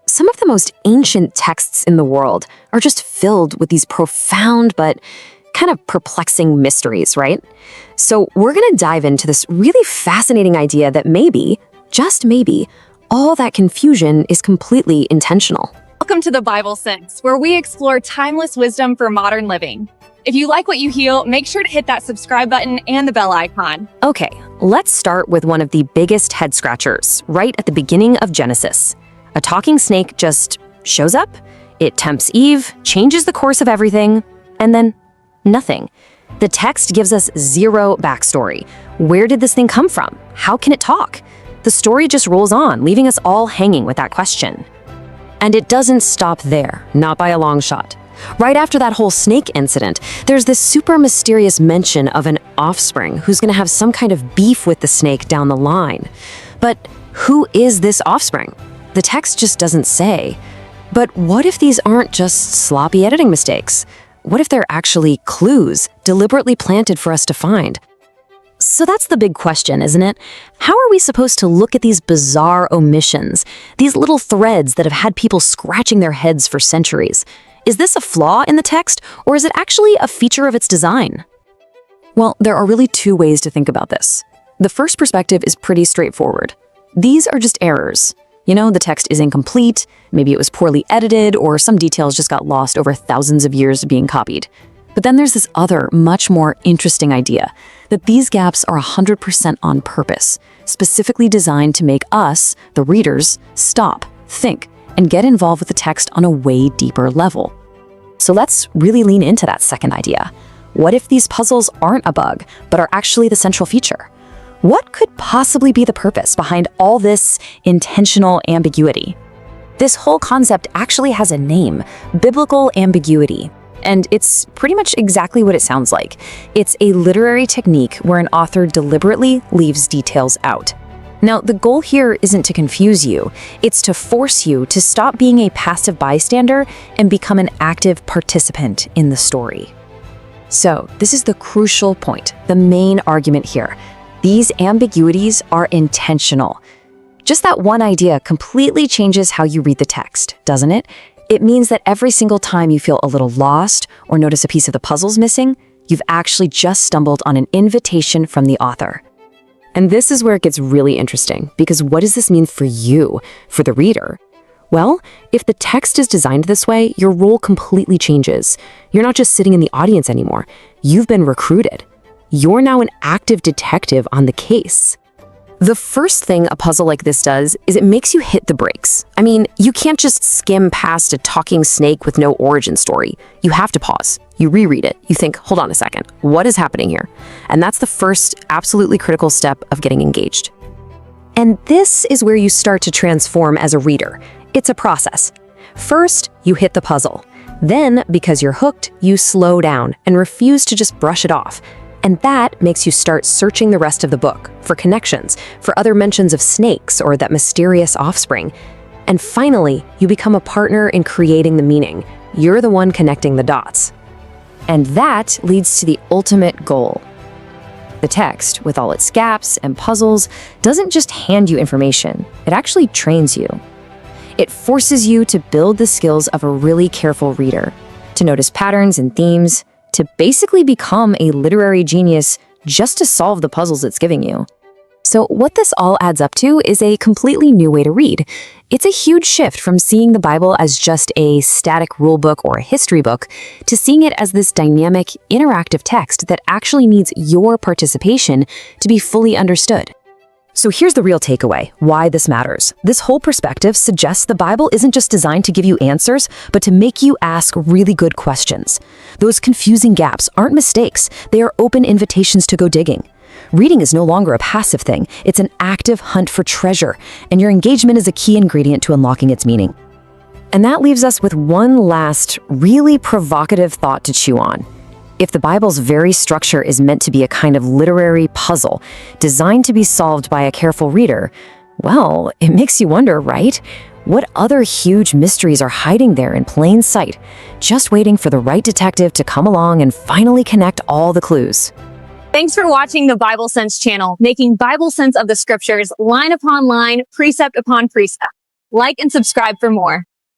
Some of the most ancient texts in the world are just filled with these profound but kind of perplexing mysteries, right? So we're going to dive into this really fascinating idea that maybe, just maybe, all that confusion is completely intentional. Welcome to the Bible Sense, where we explore timeless wisdom for modern living. If you like what you hear, make sure to hit that subscribe button and the bell icon. Okay, let's start with one of the biggest head scratchers, right at the beginning of Genesis. A talking snake just shows up, it tempts Eve, changes the course of everything, and then nothing. The text gives us zero backstory. Where did this thing come from? How can it talk? The story just rolls on, leaving us all hanging with that question. And it doesn't stop there, not by a long shot. Right after that whole snake incident, there's this super mysterious mention of an offspring who's going to have some kind of beef with the snake down the line. But who is this offspring? The text just doesn't say. But what if these aren't just sloppy editing mistakes? What if they're actually clues deliberately planted for us to find? So that's the big question, isn't it? How are we supposed to look at these bizarre omissions, these little threads that have had people scratching their heads for centuries? Is this a flaw in the text, or is it actually a feature of its design? Well, there are really two ways to think about this. The first perspective is pretty straightforward. These are just errors. The text is incomplete, maybe it was poorly edited, or some details just got lost over thousands of years of being copied. But then there's this other, much more interesting idea, that these gaps are 100% on purpose, specifically designed to make us, the readers, stop, think, and get involved with the text on a way deeper level. So let's really lean into that second idea. What if these puzzles aren't a bug, but are actually the central feature? What could possibly be the purpose behind all this intentional ambiguity? This whole concept actually has a name, biblical ambiguity. And it's pretty much exactly what it sounds like. It's a literary technique where an author deliberately leaves details out. Now, the goal here isn't to confuse you. It's to force you to stop being a passive bystander and become an active participant in the story. So, this is the crucial point, the main argument here. These ambiguities are intentional. Just that one idea completely changes how you read the text, doesn't it? It means that every single time you feel a little lost or notice a piece of the puzzle's missing, you've actually just stumbled on an invitation from the author. And this is where it gets really interesting, because what does this mean for you, for the reader? Well, if the text is designed this way, your role completely changes. You're not just sitting in the audience anymore. You've been recruited. You're now an active detective on the case. The first thing a puzzle like this does is it makes you hit the brakes. I mean, you can't just skim past a talking snake with no origin story. You have to pause. You reread it. You think, hold on a second, what is happening here? And that's the first absolutely critical step of getting engaged. And this is where you start to transform as a reader. It's a process. First, you hit the puzzle. Then, because you're hooked, you slow down and refuse to just brush it off. And that makes you start searching the rest of the book for connections, for other mentions of snakes or that mysterious offspring. And finally, you become a partner in creating the meaning. You're the one connecting the dots. And that leads to the ultimate goal. The text, with all its gaps and puzzles, doesn't just hand you information, it actually trains you. It forces you to build the skills of a really careful reader, to notice patterns and themes, to basically become a literary genius just to solve the puzzles it's giving you. So what this all adds up to is a completely new way to read. It's a huge shift from seeing the Bible as just a static rulebook or a history book to seeing it as this dynamic, interactive text that actually needs your participation to be fully understood. So here's the real takeaway, why this matters. This whole perspective suggests the Bible isn't just designed to give you answers, but to make you ask really good questions. Those confusing gaps aren't mistakes, they are open invitations to go digging. Reading is no longer a passive thing, it's an active hunt for treasure, and your engagement is a key ingredient to unlocking its meaning. And that leaves us with one last, really provocative thought to chew on. If the Bible's very structure is meant to be a kind of literary puzzle, designed to be solved by a careful reader, well, it makes you wonder, right? What other huge mysteries are hiding there in plain sight, just waiting for the right detective to come along and finally connect all the clues? Thanks for watching the Bible Sense channel, making Bible sense of the scriptures line upon line, precept upon precept. Like and subscribe for more.